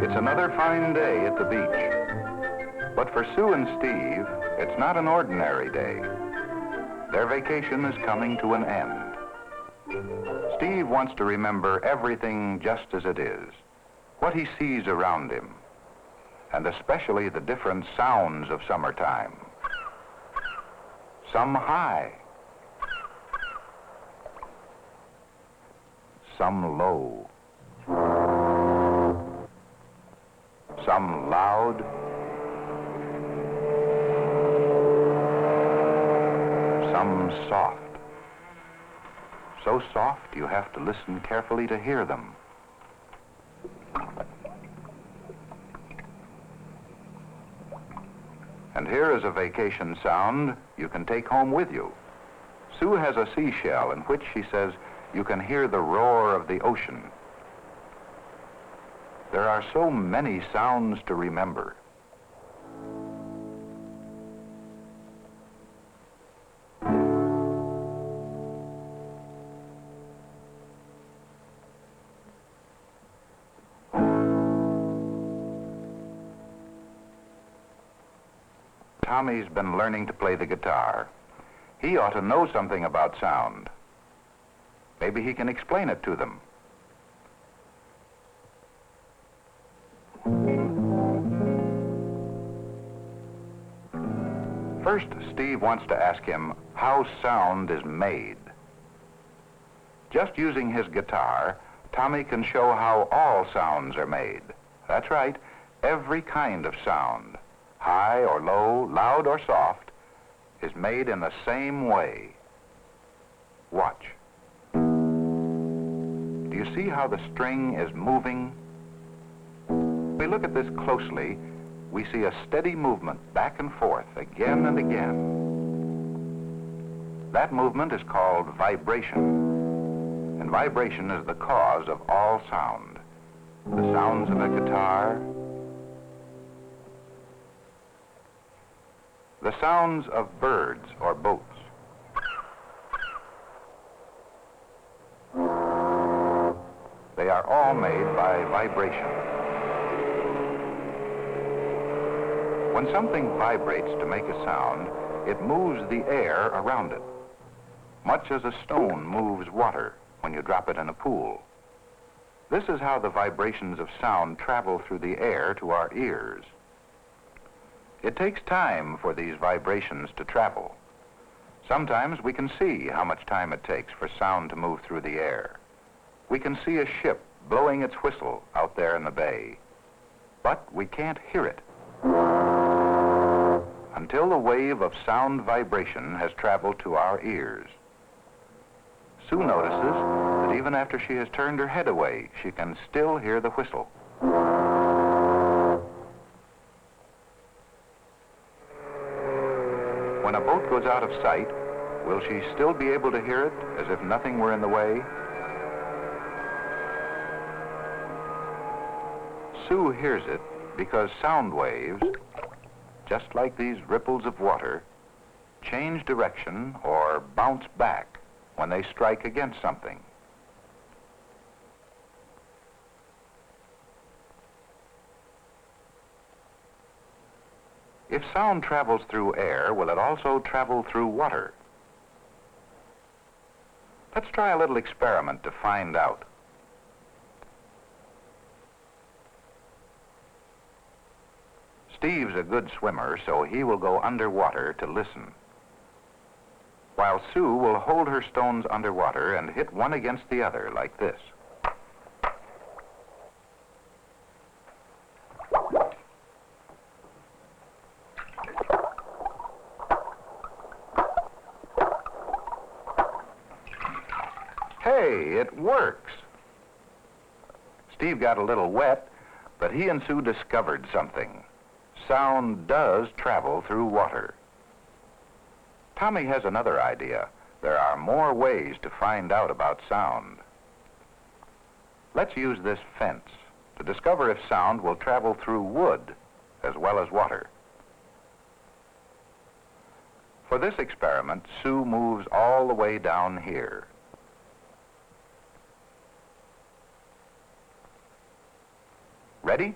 It's another fine day at the beach. But for Sue and Steve, it's not an ordinary day. Their vacation is coming to an end. Steve wants to remember everything just as it is, what he sees around him, and especially the different sounds of summertime. Some high, some low, some loud, some soft. So soft you have to listen carefully to hear them. And here is a vacation sound you can take home with you. Sue has a seashell in which she says you can hear the roar of the ocean. There are so many sounds to remember. Tommy's been learning to play the guitar. He ought to know something about sound. Maybe he can explain it to them. First, Steve wants to ask him how sound is made. Just using his guitar, Tommy can show how all sounds are made. That's right, every kind of sound, high or low, loud or soft, is made in the same way. Watch. Do you see how the string is moving? If we look at this closely, we see a steady movement back and forth again and again. That movement is called vibration. And vibration is the cause of all sound. The sounds of a guitar, the sounds of birds or boats, they are all made by vibration. When something vibrates to make a sound, it moves the air around it, much as a stone moves water when you drop it in a pool. This is how the vibrations of sound travel through the air to our ears. It takes time for these vibrations to travel. Sometimes we can see how much time it takes for sound to move through the air. We can see a ship blowing its whistle out there in the bay, but we can't hear it until the wave of sound vibration has traveled to our ears. Sue notices that even after she has turned her head away, she can still hear the whistle. When a boat goes out of sight, will she still be able to hear it as if nothing were in the way? Sue hears it because sound waves, just like these ripples of water, change direction or bounce back when they strike against something. If sound travels through air, will it also travel through water? Let's try a little experiment to find out. Steve's a good swimmer, so he will go underwater to listen, while Sue will hold her stones underwater and hit one against the other like this. Hey, it works! Steve got a little wet, but he and Sue discovered something. Sound does travel through water. Tommy has another idea. There are more ways to find out about sound. Let's use this fence to discover if sound will travel through wood as well as water. For this experiment, Sue moves all the way down here. Ready?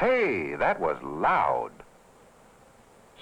Hey, that was loud.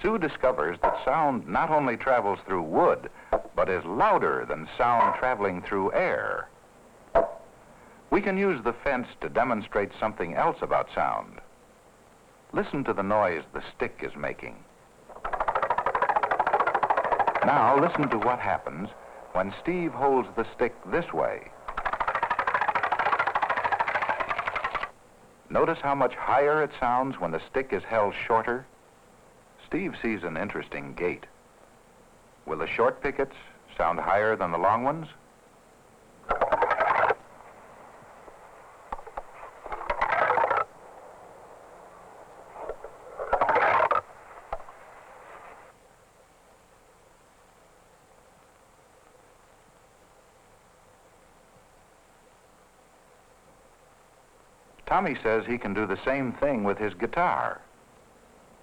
Sue discovers that sound not only travels through wood, but is louder than sound traveling through air. We can use the fence to demonstrate something else about sound. Listen to the noise the stick is making. Now listen to what happens when Steve holds the stick this way. Notice how much higher it sounds when the stick is held shorter? Steve sees an interesting gait. Will the short pickets sound higher than the long ones? Tommy says he can do the same thing with his guitar.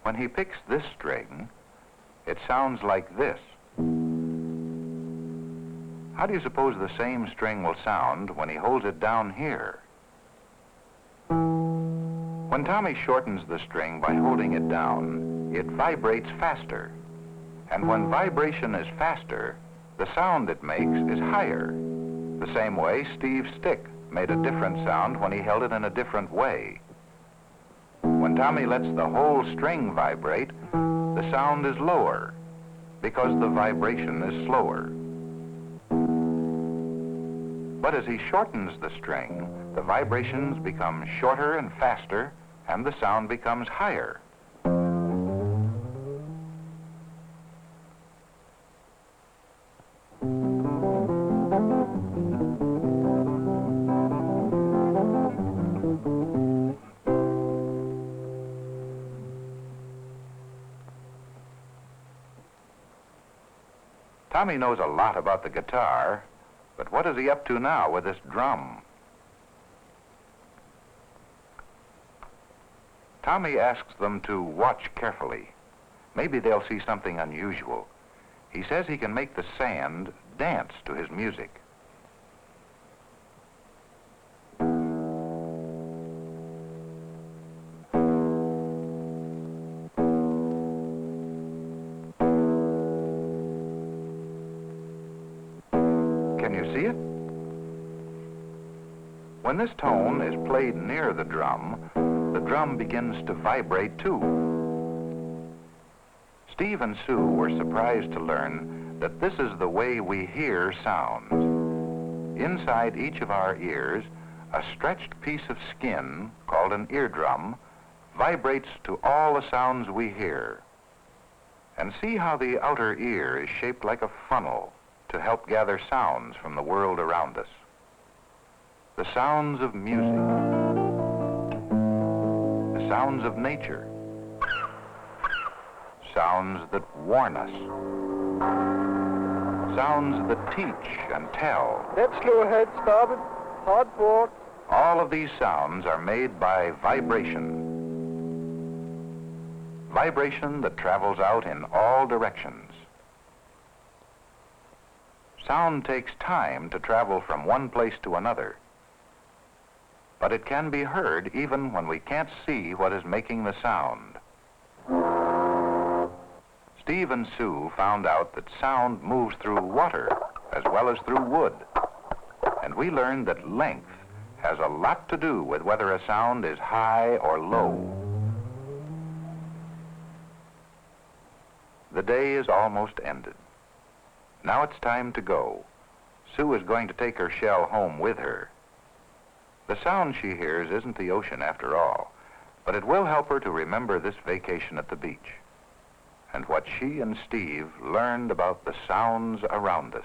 When he picks this string, it sounds like this. How do you suppose the same string will sound when he holds it down here? When Tommy shortens the string by holding it down, it vibrates faster. And when vibration is faster, the sound it makes is higher. The same way Steve's stick made a different sound when he held it in a different way. When Tommy lets the whole string vibrate, the sound is lower because the vibration is slower. But as he shortens the string, the vibrations become shorter and faster, and the sound becomes higher. Tommy knows a lot about the guitar, but what is he up to now with this drum? Tommy asks them to watch carefully. Maybe they'll see something unusual. He says he can make the sand dance to his music. Can you see it? When this tone is played near the drum begins to vibrate too. Steve and Sue were surprised to learn that this is the way we hear sounds. Inside each of our ears, a stretched piece of skin, called an eardrum, vibrates to all the sounds we hear. And see how the outer ear is shaped like a funnel to help gather sounds from the world around us. The sounds of music, the sounds of nature, sounds that warn us, sounds that teach and tell. Left slow ahead, starboard, hard port. All of these sounds are made by vibration. Vibration that travels out in all directions. Sound takes time to travel from one place to another, but it can be heard even when we can't see what is making the sound. Steve and Sue found out that sound moves through water as well as through wood, and we learned that length has a lot to do with whether a sound is high or low. The day is almost ended. Now it's time to go. Sue is going to take her shell home with her. The sound she hears isn't the ocean after all, but it will help her to remember this vacation at the beach and what she and Steve learned about the sounds around us.